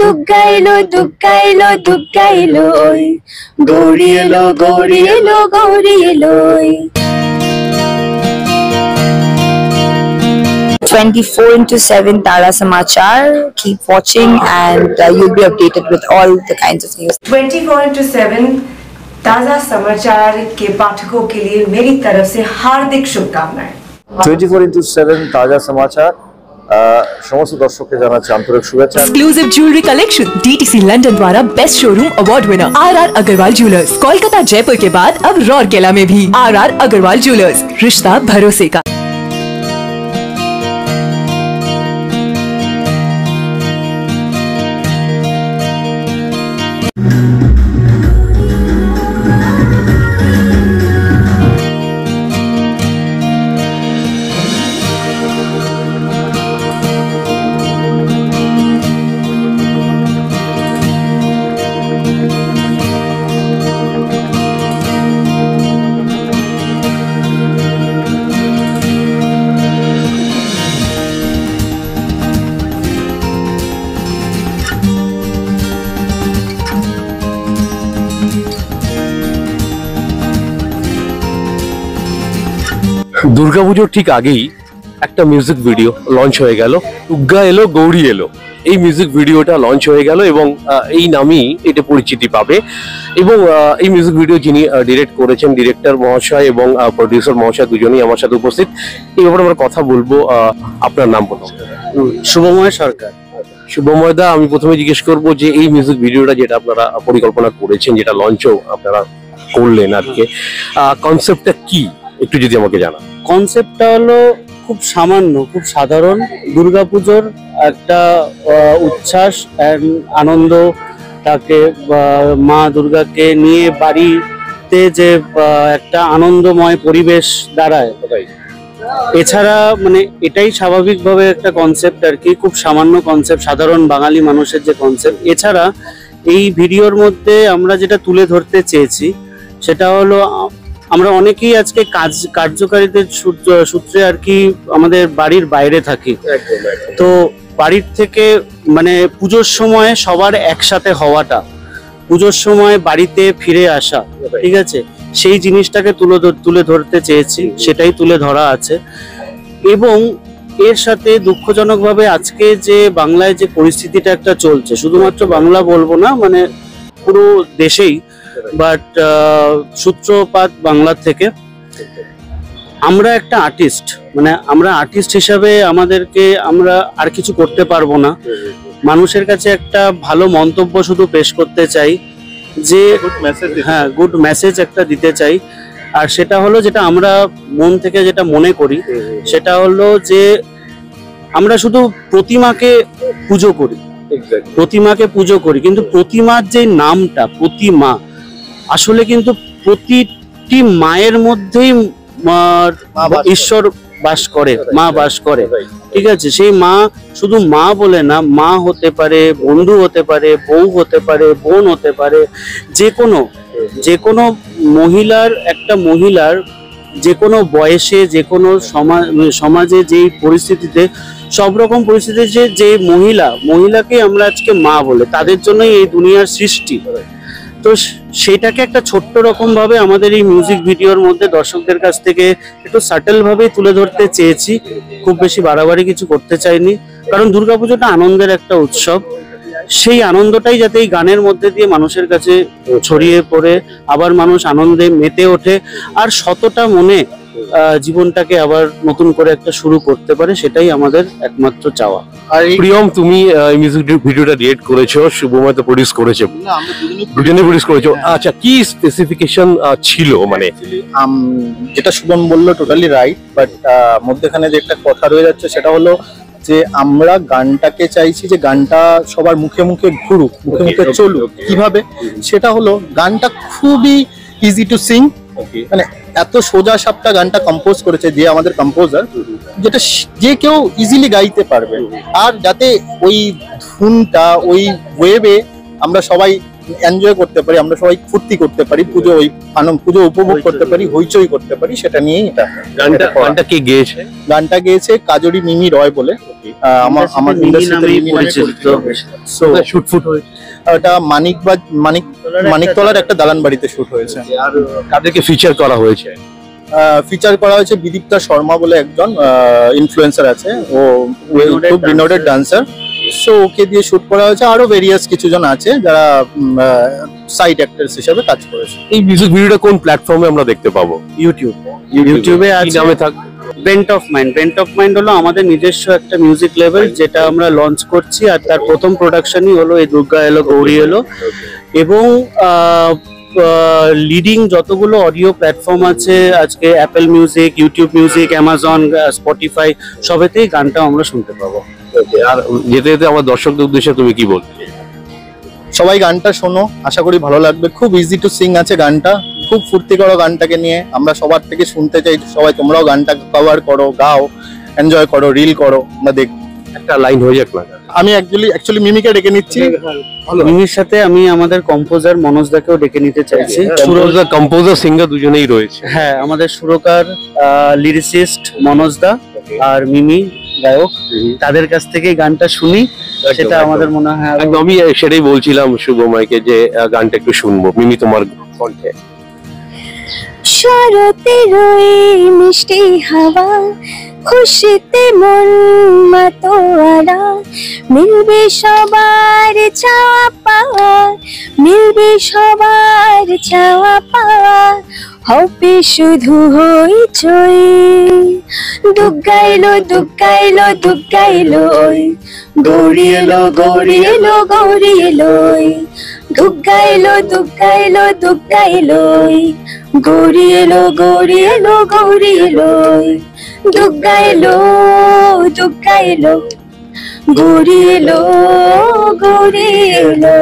দুগ্গা এলো দুগ্গা এলো দুগ্গা এলো গৌরী এলো গৌরী এলো গৌরী এলো 24/7 Tara Samachar. Keep watching and you'll be updated with all the kinds of news. 24/7 ताजा समाचार के पाठकों के लिए मेरी तरफ से हार्दिक शुभकामनाएं। 24/7 ताजा समाचार समस्त दर्शक के जानाচ্ছি आंतरिक शुभेच्छा। Exclusive jewellery collection DTC London द्वारा best showroom award winner RR Agarwal jewellers, Kolkata Jaipur के बाद अब रौरकेला में भी RR अग्रवाल ज्वेलर्स, रिश्ता भरोसे का। দুর্গাপুজোর ঠিক আগেই একটা মিউজিক ভিডিও লঞ্চ হয়ে গেল, দুগ্গা এলো গৌরী এলো। এই মিউজিক ভিডিওটা লঞ্চ হয়ে গেল এবং এই নামই এটা পরিচিতি পাবে। এবং এই মিউজিক ভিডিও যিনি ডিরেক্ট করেছেন, ডিরেক্টর মহাশয় এবং প্রডিউসার মহাশয় দুজনেই আমার সাথে উপস্থিত। এই ব্যাপারে আমরা কথা বলবো। আপনার নাম বলুন। শুভময় সরকার। শুভময় দা, আমি প্রথমে জিজ্ঞেস করবো যে এই মিউজিক ভিডিওটা যেটা আপনারা পরিকল্পনা করেছেন, যেটা লঞ্চও আপনারা করলেন আর কি, কনসেপ্টটা কি একটু যদি আমাকে জানান। কনসেপ্টটা হলো খুব সামান্য, খুব সাধারণ। দুর্গাপুজোর একটা উচ্ছ্বাস, আনন্দ, তাকে মা দুর্গাকে নিয়ে বাড়িতে যে একটা আনন্দময় পরিবেশ দাঁড়ায়, এছাড়া মানে এটাই স্বাভাবিকভাবে একটা কনসেপ্ট আর কি, খুব সামান্য কনসেপ্ট, সাধারণ বাঙালি মানুষের যে কনসেপ্ট। এছাড়া এই ভিডিওর মধ্যে আমরা যেটা তুলে ধরতে চেয়েছি সেটা হলো আমরা অনেকেই আজকে কার্যকারীদের সূত্রে আর কি আমাদের বাড়ির বাইরে থাকি, তো বাড়ির থেকে মানে পুজোর সময় সবার একসাথে হওয়াটা, পুজোর সময় বাড়িতে ফিরে আসা, ঠিক আছে, সেই জিনিসটাকে তুলে ধরতে চেয়েছি, সেটাই তুলে ধরা আছে। এবং এর সাথে দুঃখজনকভাবে আজকে যে বাংলায় যে পরিস্থিতিটা একটা চলছে, শুধুমাত্র বাংলা বলবো না, মানে পুরো দেশেই, বাট সূত্রপাত বাংলা থেকে। আমরা একটা আর্টিস্ট, মানে আমরা আর্টিস্ট হিসাবে আমাদেরকে আমরা আর কিছু করতে পারবো না। মানুষের কাছে একটা ভালো মন্তব্য শুধু পেশ করতে চাই, যে হ্যাঁ গুড মেসেজ একটা দিতে চাই। আর সেটা হলো যেটা আমরা মন থেকে যেটা মনে করি, সেটা হলো যে আমরা শুধু প্রতিমাকে পুজো করি, প্রতিমাকে পুজো করি, কিন্তু প্রতিমার যে নামটা প্রতিমা, আসলে কিন্তু প্রতিটি মায়ের মধ্যেই ঈশ্বর বাস করে, মা বাস করে, ঠিক আছে। সেই মা শুধু মা বলে না, মা হতে পারে, বন্ধু হতে পারে, বউ হতে পারে, বোন হতে পারে, যে কোনো মহিলার, একটা মহিলার যে কোনো বয়সে, যে কোনো সমাজে যেই পরিস্থিতিতে, সব রকম পরিস্থিতিতে যে মহিলাকে আমরা আজকে মা বলে, তাদের জন্যই এই দুনিয়ার সৃষ্টি। তো সেটাকে একটা ছোট্ট রকম ভাবে আমাদের এই মিউজিক ভিডিওর মধ্যে দর্শকদের কাছ থেকে একটু সাটেল ভাবে তুলে ধরতে চেয়েছি, খুব বেশি বাড়াবাড়ি কিছু করতে চাইনি। কারণ দুর্গাপুজোটা আনন্দের একটা উৎসব, সেই আনন্দটাই যাতে এই গানের মধ্যে দিয়ে মানুষের কাছে ছড়িয়ে পড়ে আবার মানুষ আনন্দে মেতে ওঠে, আর শতটা মনে জীবনটাকে আবার নতুন করে একটা শুরু করতে পারে, সেটাই আমাদের একমাত্র চাওয়া। আর প্রিয়ম, তুমি মিউজিক ভিডিওটা ডিরেক্ট করেছো, শুভময় তো প্রডিউস করেছে, দুজনে প্রডিউস করেছো। আচ্ছা, কি স্পেসিফিকেশন ছিল? মানে যেটা শুভম বললো টোটালি রাইট, বাট মধ্যেখানে যে একটা কথা রয়ে যাচ্ছে সেটা হলো যে আমরা গানটাকে চাইছি যে গানটা সবার মুখে মুখে ঘুরুক, মুখে মুখে চলুক। কিভাবে? সেটা হলো গানটা খুবই ইজি টু সিং, মানে এত সোজা সাপটা গানটা কম্পোজ করেছে যে আমাদের কম্পোজার, যেটা যে কেউ ইজিলি গাইতে পারবে। আর যাতে ওই ধুনটা, ওই ওয়েবে আমরা সবাই এনজয় করতে পারি, আমরা সবাই ফুর্তি করতে পারি, পুজো উপভোগ করতে পারি, হইচই করতে পারি, সেটা নিয়েই এটা। গানটা কে গেয়েছে? গানটা গেয়েছে কাজরি মিমি রয় বলে। আমার ইন্ডাস্ট্রিতে মিমি নামে পরিচিত। সো শুট ফুট হয়েছে ওটা মানিকতলার একটা দালান বাড়িতে শুট হয়েছে। আর কাদেরকে ফিচার করা হয়েছে? ফিচার করা হয়েছে বিদীপ্তা শর্মা বলে একজন ইনফ্লুয়েন্সার আছে, ও খুব রিনোটেড ডান্সার। সো ওকে দিয়ে শুট করা হয়েছে। আরো ভেরিয়াস কিছু জন আছে যারা সাইড অ্যাক্টরস হিসেবে কাজ করেছে। এই মিউজিক ভিডিওটা কোন প্ল্যাটফর্মে আমরা দেখতে পাবো? ইউটিউবে কি আছে নামে থাকবে? বেন্ট অফ মাইন্ড হলো আমাদের নিজস্ব একটা মিউজিক লেভেল যেটা আমরা লঞ্চ করছি, আর তার প্রথম প্রোডাকশনই হলো এই দুর্গা এলো গৌরী এলো। এবং লিডিং যতগুলো অডিও প্ল্যাটফর্ম আছে আজকে, Apple music, YouTube music, Amazon, Spotify, সবেতেই গানটা আমরা শুনতে পাবো। আর যেতে যেতে আমার দর্শকদের উদ্দেশ্যে তুমি কি বলবে? সবাই গানটা শোনো, আশা করি ভালো লাগবে। খুব ইজি টু সিং আছে গানটা, খুব ফুর্তি করো গানটাকে নিয়ে। আমরা সবার থেকে শুনতে চাই সবাই তোমরাও গানটা কভার করো, গাও, এনজয় করো, রিল করো। আমরা দেখ একটা লাইন হয়ে যাক না? আমি অ্যাকচুয়ালি মিমিকে ডেকে নিচ্ছি। মিমির সাথে আমি আমাদের কম্পোজার মনোজদাকেও ডেকে নিতে চাইছি। সুরকার, কম্পোজার, সিঙ্গার দুজনেই রয়েছে। হ্যাঁ, আমাদের সুরকার, লিরিসিস্ট মনোজদা আর মিমি গায়ক, তাদের কাছ থেকে গানটা শুনি, সেটা আমাদের মনে হয় একদম। আমি সেটাই বলছিলাম শুভময়কে যে গানটা একটু শুনবো মিমি তোমার কণ্ঠে। শরতের ওই মিষ্টি হাওয়া, খুশিতে মন মাতোয়ারা, মিলবে সবার চাওয়া পাওয়া, মিলবে সবার চাওয়া পাওয়া, হবে শুধু হইচই। দুর্গা এলো দুর্গা এলো দুর্গা এলো, গৌরী এলো গৌরী এলো গৌরী এলো, দুর্গা এলো দুর্গা এলো দুর্গা এলো, গৌরী এলো গৌরী এলো গৌরী এলো, দুর্গা এলো দুর্গা এলো, গৌরী এলো গৌরী এলো।